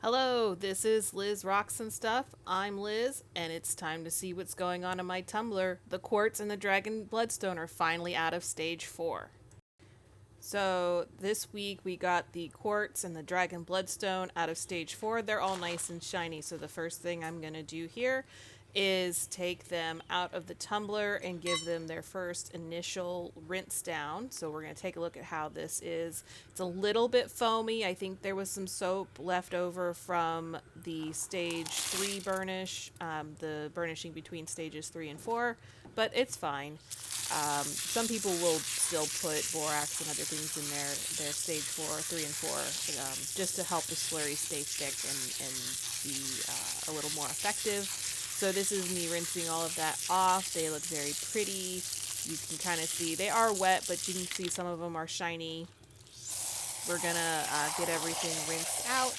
Hello, this is Liz Rocks and Stuff. I'm Liz, and it's time to see what's going on in my Tumbler. The Quartz and the Dragon Bloodstone are finally out of stage 4. So this week we got the Quartz and the Dragon Bloodstone out of stage 4. They're all nice and shiny, so the first thing I'm going to do here is take them out of the tumbler and give them their first initial rinse down. So we're going to take a look at how this is. It's a little bit foamy. I think there was some soap left over from the stage 3 burnish, the burnishing between stages 3 and 4, but it's fine. Some people will still put borax and other things in their stage 4, 3, and 4, just to help the slurry stay thick and be a little more effective. So this is me rinsing all of that off. They look very pretty. You can kind of see they are wet, but you can see some of them are shiny. We're gonna get everything rinsed out,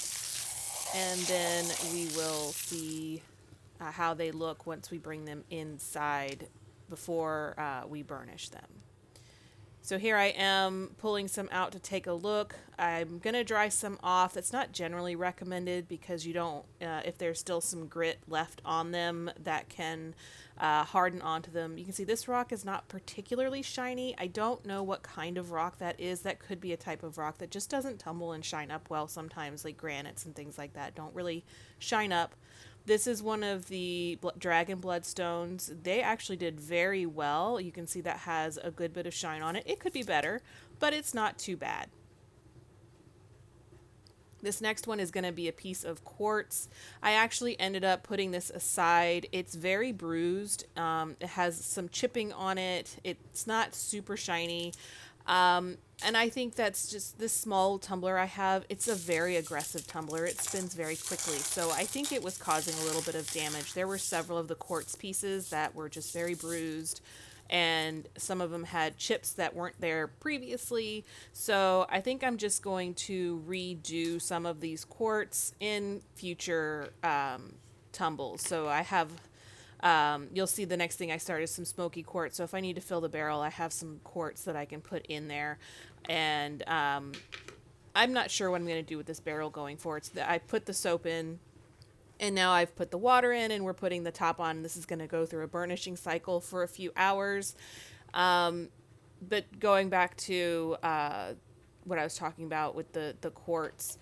and then we will see how they look once we bring them inside before we burnish them. So here I am pulling some out to take a look. I'm going to dry some off. That's not generally recommended because you don't, if there's still some grit left on them, that can harden onto them. You can see this rock is not particularly shiny. I don't know what kind of rock that is. That could be a type of rock that just doesn't tumble and shine up well sometimes, like granites and things like that don't really shine up. This is one of the Dragon Bloodstones. They actually did very well. You can see that has a good bit of shine on it. It could be better, but it's not too bad. This next one is going to be a piece of quartz. I actually ended up putting this aside. It's very bruised. It has some chipping on it. It's not super shiny. And I think that's just this small tumbler I have. It's a very aggressive tumbler. It spins very quickly. So I think it was causing a little bit of damage. There were several of the quartz pieces that were just very bruised, and some of them had chips that weren't there previously. So I think I'm just going to redo some of these quartz in future tumbles. So I have you'll see the next thing I start is some smoky quartz. So if I need to fill the barrel, I have some quartz that I can put in there. And I'm not sure what I'm going to do with this barrel going forward. So I put the soap in, and now I've put the water in, and we're putting the top on. This is going to go through a burnishing cycle for a few hours. But going back to what I was talking about with the quartz,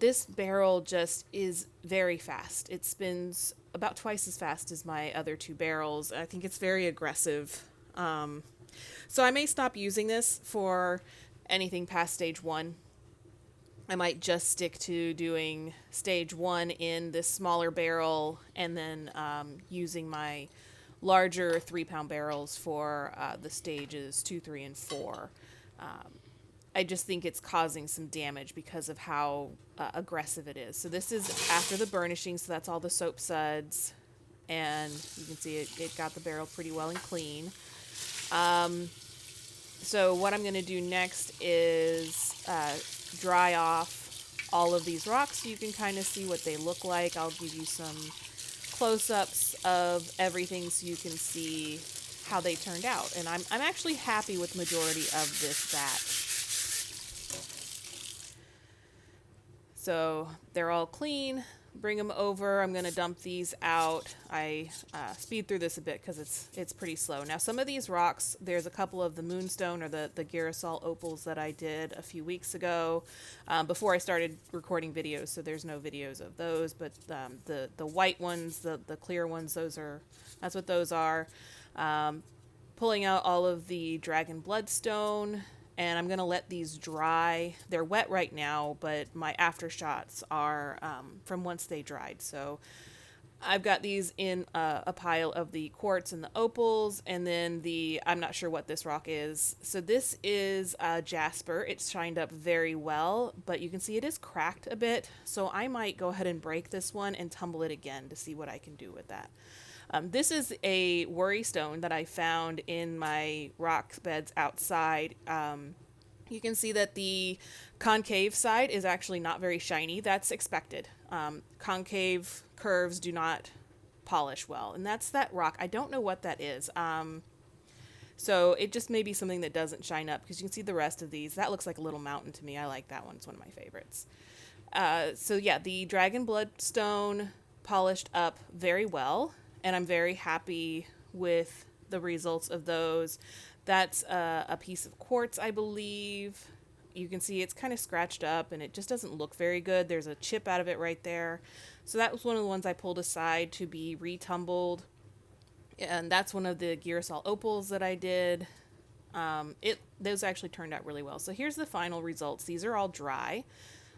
this barrel just is very fast. It spins about twice as fast as my other two barrels. I think it's very aggressive. So I may stop using this for anything past stage 1. I might just stick to doing stage 1 in this smaller barrel, and then using my larger 3-pound barrels for the stages 2, 3, and 4. I just think it's causing some damage because of how aggressive it is. So this is after the burnishing, so that's all the soap suds. And you can see it got the barrel pretty well and clean. So what I'm going to do next is dry off all of these rocks so you can kind of see what they look like. I'll give you some close-ups of everything so you can see how they turned out. And I'm actually happy with the majority of this batch. So they're all clean. Bring them over. I'm going to dump these out. I speed through this a bit because it's pretty slow. Now, some of these rocks, there's a couple of the moonstone or the girasol opals that I did a few weeks ago before I started recording videos, so there's no videos of those. But the white ones, the clear ones, that's what those are. Pulling out all of the dragon bloodstone. And I'm going to let these dry. They're wet right now, but my after shots are from once they dried. So I've got these in a pile of the quartz and the opals, and then I'm not sure what this rock is. So this is jasper. It's shined up very well, but you can see it is cracked a bit. So I might go ahead and break this one and tumble it again to see what I can do with that. This is a worry stone that I found in my rock beds outside. You can see that the concave side is actually not very shiny. That's expected. Concave curves do not polish well, and that's that rock. I don't know what that is. So it just may be something that doesn't shine up because you can see the rest of these. That looks like a little mountain to me. I like that one. It's one of my favorites. So yeah, the dragon bloodstone polished up very well, and I'm very happy with the results of those. That's a piece of quartz, I believe. You can see it's kind of scratched up and it just doesn't look very good. There's a chip out of it right there. So that was one of the ones I pulled aside to be retumbled. And that's one of the Girasol opals that I did. Those actually turned out really well. So here's the final results. These are all dry.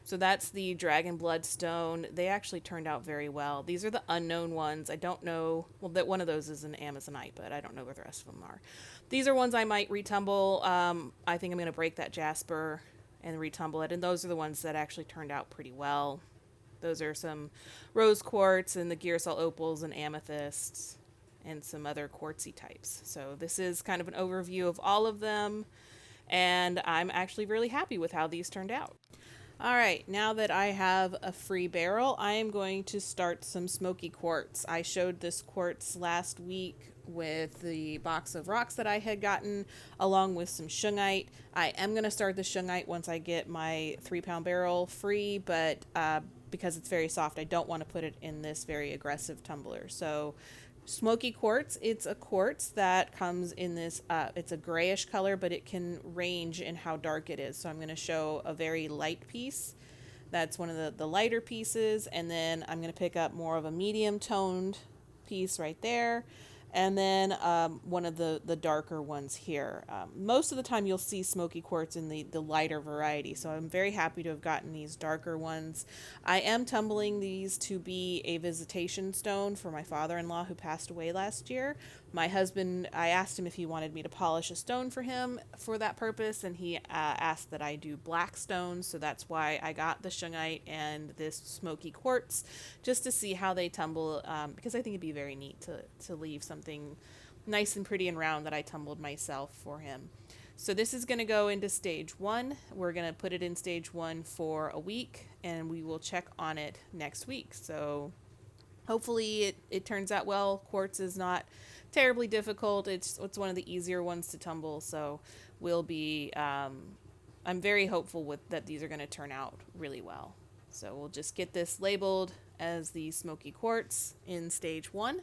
So that's the dragon bloodstone. They actually turned out very well. These are the unknown ones. I don't know. Well, that one of those is an amazonite, but I don't know where the rest of them are. These are ones I might retumble. I think I'm going to break that jasper and retumble it. And those are the ones that actually turned out pretty well. Those are some rose quartz and the Girasol opals and amethysts and some other quartzy types. So this is kind of an overview of all of them. And I'm actually really happy with how these turned out. All right, now that I have a free barrel, I am going to start some smoky quartz. I showed this quartz last week with the box of rocks that I had gotten, along with some shungite. I am going to start the shungite once I get my 3-pound barrel free, but because it's very soft, I don't want to put it in this very aggressive tumbler. So smoky quartz, it's a quartz that comes in this, it's a grayish color, but it can range in how dark it is. So I'm going to show a very light piece. That's one of the lighter pieces. And then I'm going to pick up more of a medium toned piece right there. And then one of the darker ones here. Most of the time you'll see smoky quartz in the lighter variety, so I'm very happy to have gotten these darker ones. I am tumbling these to be a visitation stone for my father-in-law who passed away last year. My husband, I asked him if he wanted me to polish a stone for him for that purpose, and he asked that I do black stones, so that's why I got the shungite and this smoky quartz, just to see how they tumble, because I think it'd be very neat to leave something nice and pretty and round that I tumbled myself for him. So this is going to go into stage 1. We're going to put it in stage 1 for a week, and we will check on it next week. So hopefully it turns out well. Quartz is not terribly difficult. It's one of the easier ones to tumble, so we'll be I'm very hopeful that these are going to turn out really well. So we'll just get this labeled as the smoky quartz in stage 1,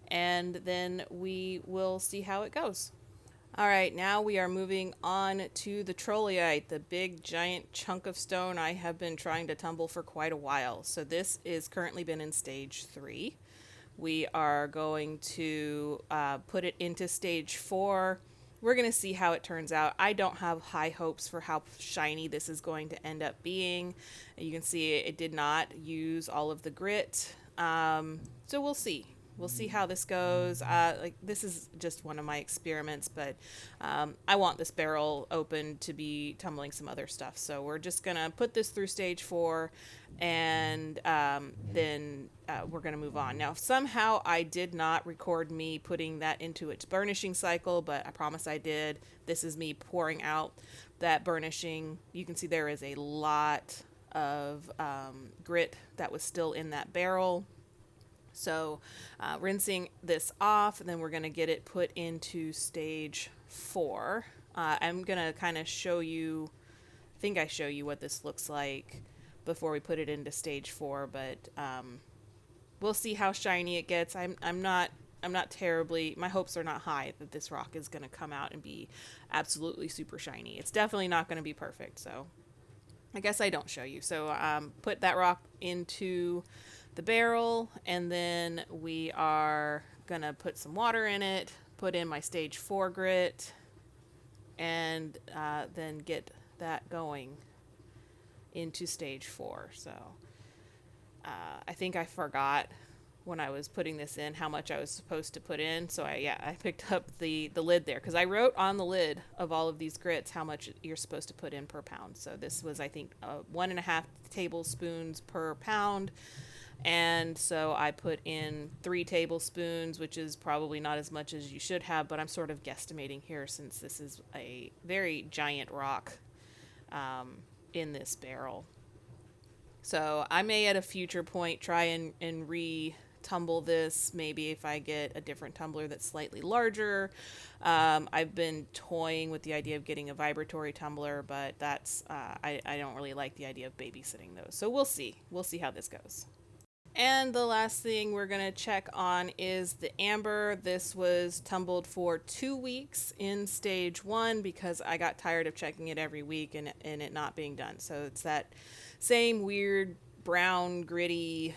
and then we will see how it goes. All right, now we are moving on to the Trolleite, the big giant chunk of stone I have been trying to tumble for quite a while. So this is currently been in stage 3. We are going to put it into stage 4. We're going to see how it turns out. I don't have high hopes for how shiny this is going to end up being. You can see it did not use all of the grit. So we'll see. We'll see how this goes. This is just one of my experiments, but I want this barrel open to be tumbling some other stuff. So we're just going to put this through stage 4, and then we're going to move on. Now, somehow I did not record me putting that into its burnishing cycle, but I promise I did. This is me pouring out that burnishing. You can see there is a lot of grit that was still in that barrel. So rinsing this off, and then we're going to get it put into stage 4. I'm going to kind of show you, I think I show you what this looks like before we put it into stage 4, but we'll see how shiny it gets. I'm not terribly, my hopes are not high that this rock is going to come out and be absolutely super shiny. It's definitely not going to be perfect, so I guess I don't show you. So put that rock into the barrel, and then we are gonna put some water in it, put in my stage 4 grit, and then get that going into stage 4. So I think I forgot when I was putting this in how much I was supposed to put in, so I picked up the lid there, because I wrote on the lid of all of these grits how much you're supposed to put in per pound. So this was, I think, 1.5 tablespoons per pound. And so I put in 3 tablespoons, which is probably not as much as you should have, but I'm sort of guesstimating here since this is a very giant rock in this barrel. So I may at a future point try and retubble tumble this maybe if I get a different tumbler that's slightly larger. I've been toying with the idea of getting a vibratory tumbler, but that's I don't really like the idea of babysitting those. So we'll see. We'll see how this goes. And the last thing we're going to check on is the amber. This was tumbled for 2 weeks in stage 1 because I got tired of checking it every week and it not being done. So it's that same weird brown, gritty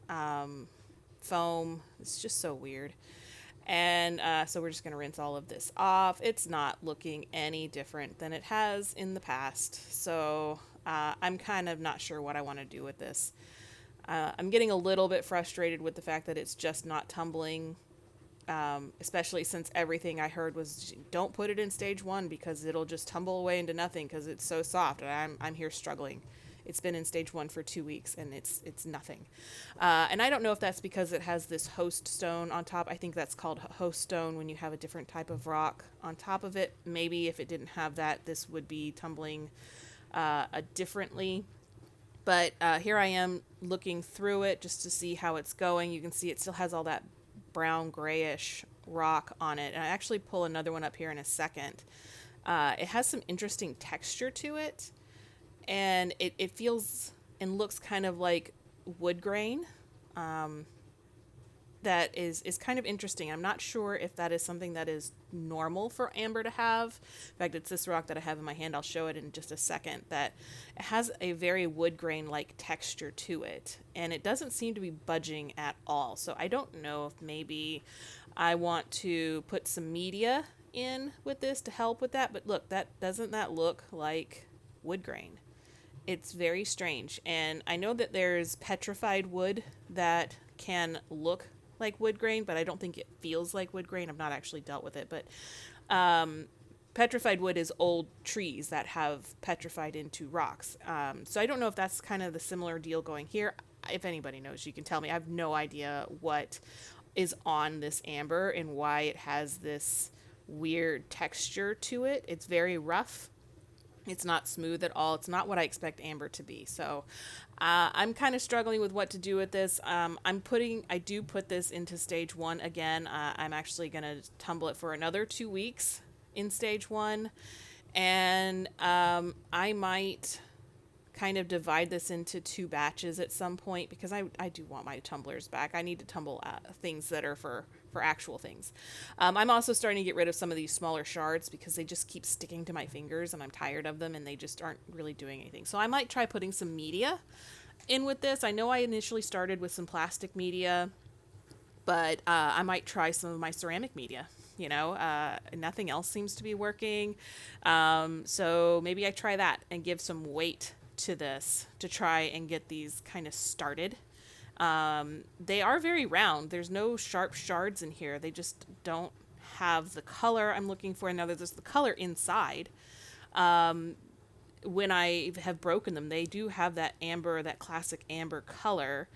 foam. It's just so weird. And so we're just going to rinse all of this off. It's not looking any different than it has in the past. So I'm kind of not sure what I want to do with this. I'm getting a little bit frustrated with the fact that it's just not tumbling, especially since everything I heard was don't put it in stage 1 because it'll just tumble away into nothing because it's so soft. And I'm here struggling. It's been in stage 1 for 2 weeks and it's nothing. And I don't know if that's because it has this host stone on top. I think that's called host stone when you have a different type of rock on top of it. Maybe if it didn't have that, this would be tumbling differently. But here I am looking through it just to see how it's going. You can see it still has all that brown grayish rock on it. And I actually pull another one up here in a second. It has some interesting texture to it. And it feels and looks kind of like wood grain. That is kind of interesting. I'm not sure if that is something that is normal for amber to have. In fact, it's this rock that I have in my hand. I'll show it in just a second. That it has a very wood grain-like texture to it. And it doesn't seem to be budging at all. So I don't know if maybe I want to put some media in with this to help with that. But look, doesn't that look like wood grain? It's very strange. And I know that there's petrified wood that can look like wood grain, but I don't think it feels like wood grain. I've not actually dealt with it, but petrified wood is old trees that have petrified into rocks. So I don't know if that's kind of the similar deal going here. If anybody knows, you can tell me. I have no idea what is on this amber and why it has this weird texture to it. It's very rough. It's not smooth at all. It's not what I expect amber to be. So I'm kind of struggling with what to do with this. I do put this into stage 1 again. I'm actually going to tumble it for another 2 weeks in stage 1. And I might kind of divide this into 2 batches at some point because I do want my tumblers back. I need to tumble things that are for actual things. I'm also starting to get rid of some of these smaller shards because they just keep sticking to my fingers and I'm tired of them and they just aren't really doing anything. So I might try putting some media in with this. I know I initially started with some plastic media, but I might try some of my ceramic media. Nothing else seems to be working. So maybe I try that and give some weight to this to try and get these kind of started. They are very round. There's no sharp shards in here. They just don't have the color I'm looking for. Now there's the color inside. When I have broken them, they do have that amber, that classic amber color,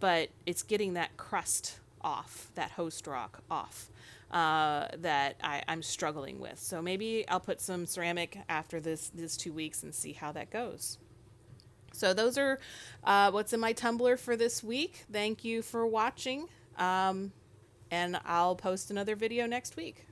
but it's getting that crust off, that host rock off, that I'm struggling with. So maybe I'll put some ceramic after this 2 weeks and see how that goes. So those are what's in my tumbler for this week. Thank you for watching, and I'll post another video next week.